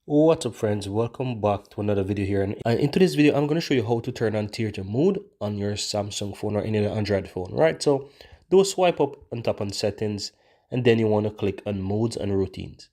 What's up friends, welcome back to another video here, and in today's video I'm going to show you how to turn on theater mode on your Samsung phone or any other Android phone. Right, so do a swipe up on top on settings, and then you want to click on modes and routines.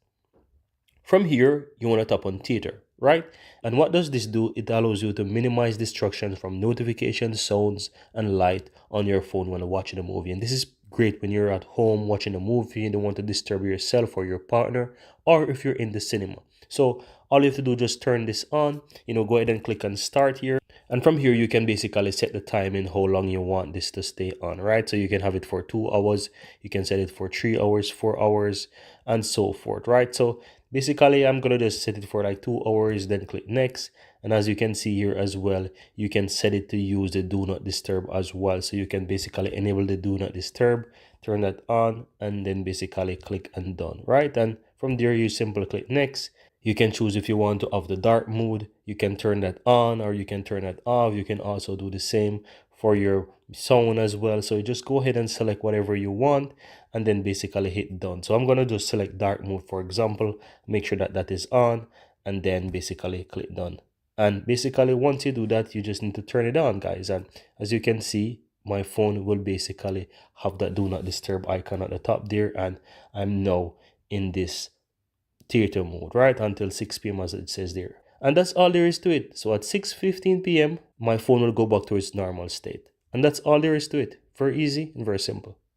From here you want to tap on theater, right? And what does this do? It allows you to minimize distractions from notifications, sounds and light on your phone when watching a movie. And this is great when you're at home watching a movie and don't want to disturb yourself or your partner, or if you're in the cinema. So all you have to do, just turn this on, go ahead and click on start here. And from here, you can basically set the time in how long you want this to stay on, right? So you can have it for 2 hours, you can set it for 3 hours, 4 hours, and so forth, right? So basically, I'm gonna just set it for like 2 hours, then click next. And as you can see here as well, you can set it to use the do not disturb as well. So you can basically enable the do not disturb, turn that on, and then basically click and done, right? And from there, you simply click next. You can choose if you want to have the dark mode. You can turn that on or you can turn that off. You can also do the same for your sound as well. So you just go ahead and select whatever you want and then basically hit done. So I'm going to just select dark mode, for example, make sure that that is on, and then basically click done. And basically once you do that, you just need to turn it on, guys. And as you can see, my phone will basically have that do not disturb icon at the top there, and I'm now in this theater mode, right, until 6 p.m. as it says there. And that's all there is to it. So at 6:15 p.m., my phone will go back to its normal state. And that's all there is to it. Very easy and very simple.